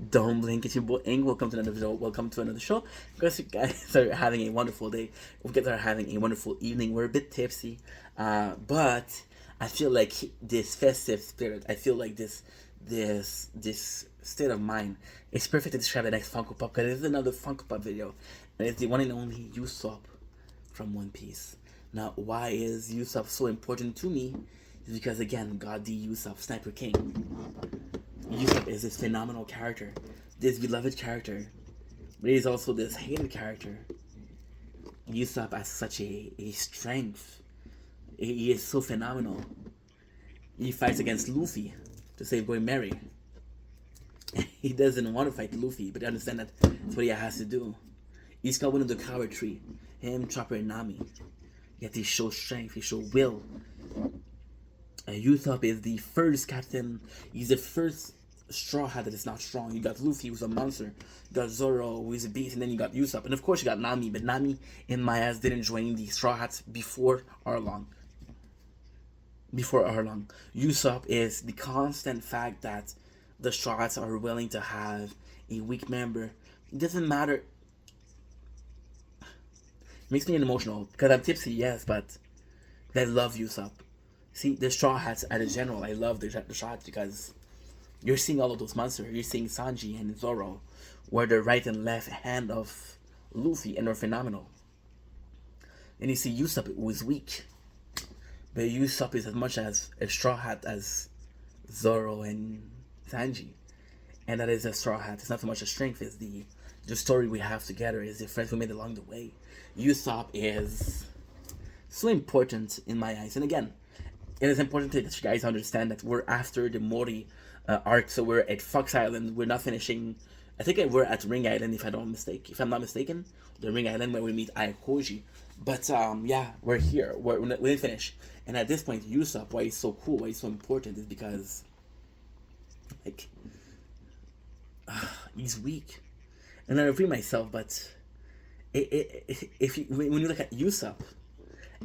Don't blink, it's your boy Ing. Welcome to another video. Welcome to another show. Because you guys are having a wonderful day. We guys are having a wonderful evening. We're a bit tipsy, but I feel like this festive spirit. I feel like this state of mind is perfect to describe the next Funko Pop. Because this is another Funko Pop video, and it's the one and only Usopp from One Piece. Now, why is Usopp so important to me? Is because again, God the Usopp, Sniper King. Usopp is this phenomenal character, this beloved character, but he's also this hated character. Usopp has such a strength. He is so phenomenal. He fights against Luffy to save Going Merry. He doesn't want to fight Luffy, but I understand that that's what he has to do. He's got one of the coward tree. Him, Chopper, and Nami. Yet he shows strength, he shows will. Usopp is the first captain. He's the first Straw Hat that is not strong. You got Luffy, who's a monster. You got Zoro, who is a beast, and then you got Usopp, and of course you got Nami. But Nami, in my eyes, didn't join the Straw Hats before Arlong. Usopp is the constant fact that the Straw Hats are willing to have a weak member. It doesn't matter. It makes me emotional because I'm tipsy, yes, but I love Usopp. See, the Straw Hats at a general, I love the Straw Hats because you're seeing all of those monsters. You're seeing Sanji and Zoro, where the right and left hand of Luffy, and they're phenomenal. And you see Usopp, who is weak, but Usopp is as much as a Straw Hat as Zoro and Sanji, and that is a Straw Hat. It's not so much a strength; it's the story we have together. Is the friends we made along the way. Usopp is so important in my eyes, and again, it is important that you guys understand that we're after the Mori arc, so we're at Fox Island. We're not finishing. I think we're at Ring Island, if I'm not mistaken, the Ring Island where we meet Ayakoji. But yeah, we're here. We didn't finish. And at this point, Usopp, why he's so cool, why he's so important, is because like he's weak. And I repeat myself, but when you look at Usopp,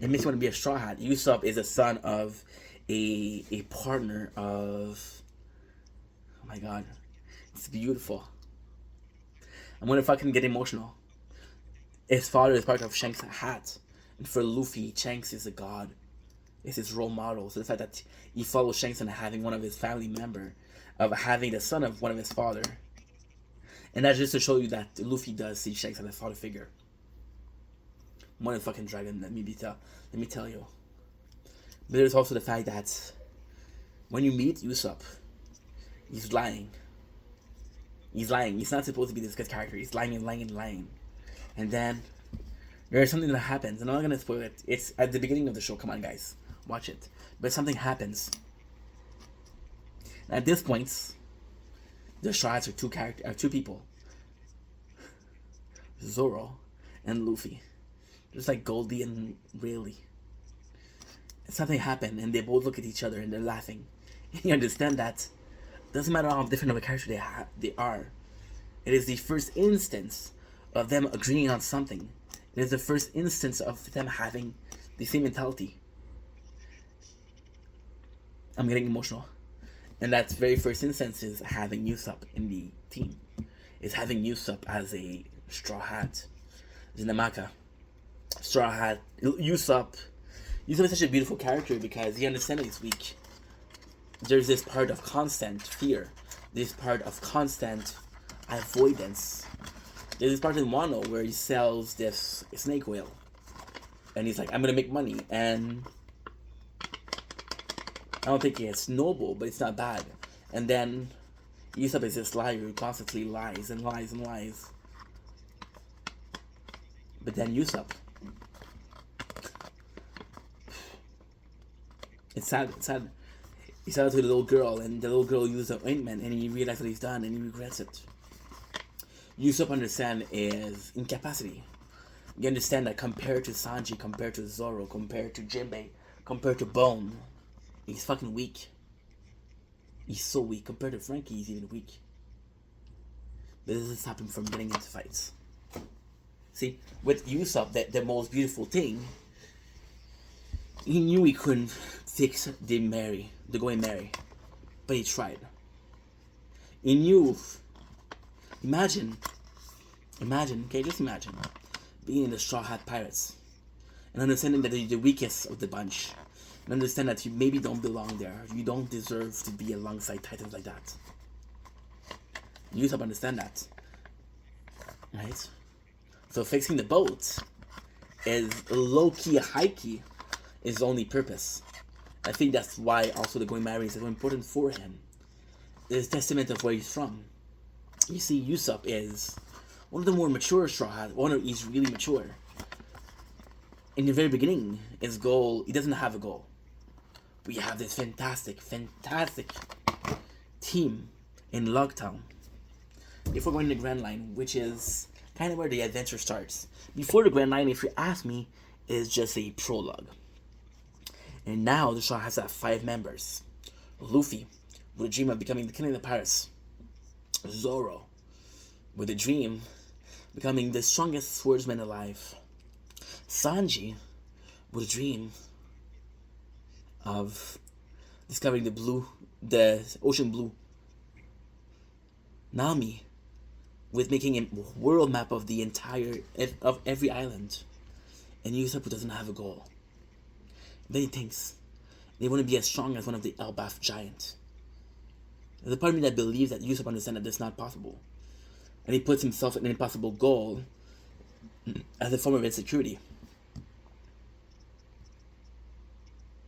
it makes you want to be a Straw Hat. Usopp is a son of a partner of. Oh my god, it's beautiful. I'm gonna fucking get emotional. His father is part of Shanks' hat, and for Luffy, Shanks is a god. It's his role model. So the fact that he follows Shanks and having one of his family member, of having the son of one of his father, and that's just to show you that Luffy does see Shanks as a father figure. One fucking dragon. Let me tell you. But there's also the fact that when you meet Usopp, he's lying. He's lying. He's not supposed to be this good character. He's lying and lying and lying. And then there's something that happens. And I'm not gonna spoil it. It's at the beginning of the show. Come on, guys, watch it. But something happens. And at this point, the shots are two people. Zoro and Luffy. Just like Goldie and Rayleigh. Something happened, and they both look at each other and they're laughing. And you understand that doesn't matter how different of a character they are. It is the first instance of them agreeing on something. It is the first instance of them having the same mentality. I'm getting emotional. And that very first instance is having Usopp in the team. Is having Usopp as a Straw Hat. Zinamaka. Straw Hat. Usopp is such a beautiful character because he understands that he's weak. There's this part of constant fear. This part of constant avoidance. There's this part in Wano where he sells this snake whale. And he's like, I'm gonna make money. And I don't think it's noble, but it's not bad. And then Usopp is this liar who constantly lies and lies and lies. But then Usopp. It's sad. He said it to the little girl, and the little girl used the ointment, and he realized what he's done, and he regrets it. Usopp understand is incapacity. You understand that compared to Sanji, compared to Zoro, compared to Jinbei, compared to Bone, he's fucking weak. He's so weak. Compared to Frankie, he's even weak. But this has happened from getting into fights. See, with Usopp, the most beautiful thing, he knew he couldn't fix the Going Merry, but he tried. He knew Imagine, okay, just imagine being in the Straw Hat Pirates and understanding that you're the weakest of the bunch, and understand that you maybe don't belong there. You don't deserve to be alongside titans like that. You have to understand that, right? So fixing the boat is low-key, high-key, his only purpose. I think that's why also the Going Marine is so important for him. It's a testament of where he's from. You see, Usopp is one of the more mature Straw Hats. He's really mature. In the very beginning, his goal, he doesn't have a goal. We have this fantastic team in Logtown. Before going to the Grand Line, which is kind of where the adventure starts. Before the Grand Line, if you ask me, is just a prologue. And now the Straw Hats have 5 members. Luffy, with a dream of becoming the king of the pirates. Zoro, with a dream becoming the strongest swordsman alive. Sanji, with a dream of discovering the ocean blue. Nami, with making a world map of of every island. And Usopp, who doesn't have a goal. Then he thinks they want to be as strong as one of the Elbaf giants. There's a part of me that believes that Usopp understands that this is not possible. And he puts himself in an impossible goal as a form of insecurity.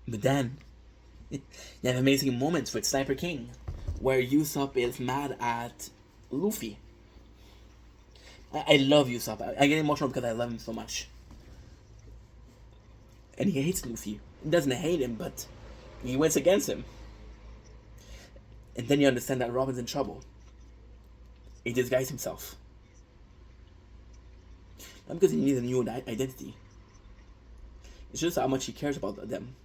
But then, you have amazing moments with Sniper King, where Usopp is mad at Luffy. I love Usopp. I get emotional because I love him so much. And he hates Luffy. He doesn't hate him, but he went against him. And then you understand that Robin's in trouble. He disguised himself. Not because he needs a new identity. It's just how much he cares about them.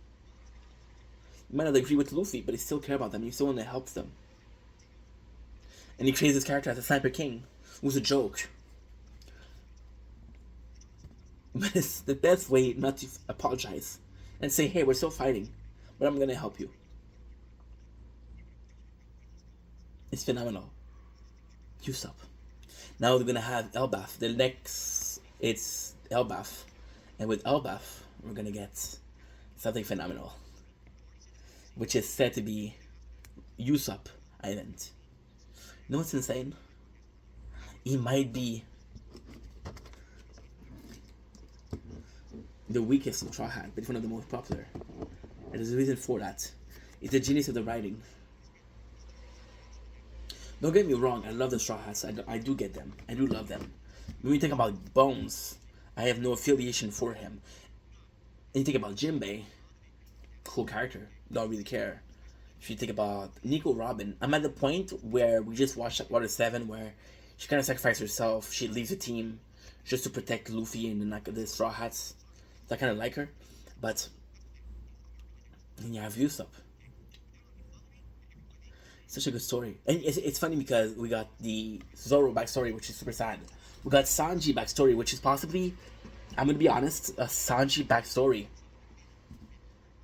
He might not agree with Luffy, but he still cares about them. He's the one that helps them. And he creates this character as a Sniper King, who's a joke. But it's the best way not to apologize and say, hey, we're still fighting, but I'm gonna help you. It's phenomenal. Usopp. Now we're gonna have Elbaf. The next, it's Elbaf. And with Elbaf, we're gonna get something phenomenal. Which is said to be Usopp Island. You know what's insane? He might be the weakest Straw Hat, but one of the most popular. And there's a reason for that. It's the genius of the writing. Don't get me wrong, I love the Straw Hats. I do get them. I do love them. When you think about Bones, I have no affiliation for him. And you think about Jinbei, cool character. Don't really care. If you think about Nico Robin, I'm at the point where we just watched Water 7 where she kind of sacrificed herself. She leaves the team just to protect Luffy and the Straw Hats. So I kind of like her. But then you have Usopp. Such a good story. And it's funny because we got the Zoro backstory, which is super sad. We got Sanji backstory, which is possibly, I'm going to be honest, a Sanji backstory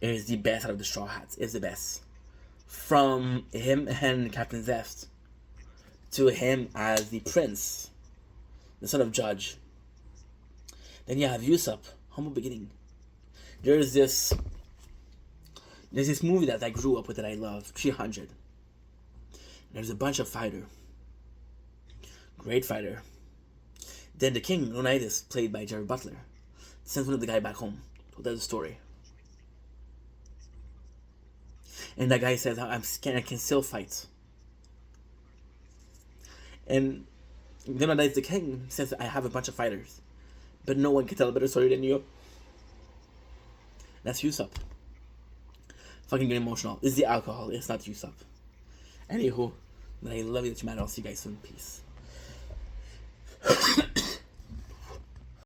is the best out of the Straw Hats. It's the best. From him and Captain Zest to him as the prince, the son of Judge. Then you have Usopp, humble beginning. There's this movie that I grew up with that I love, 300. There's a bunch of fighter. Great fighter. Then the king, Leonidas, played by Jared Butler, sends one of the guy back home. So that's the story. And that guy says, I'm scared, I can still fight. And Leonidas, the king, says, I have a bunch of fighters. But no one can tell a better story than you. That's Usopp. Fucking get emotional. It's the alcohol, it's not Usopp. Anywho, I love you that you matter. I'll see you guys soon. Peace.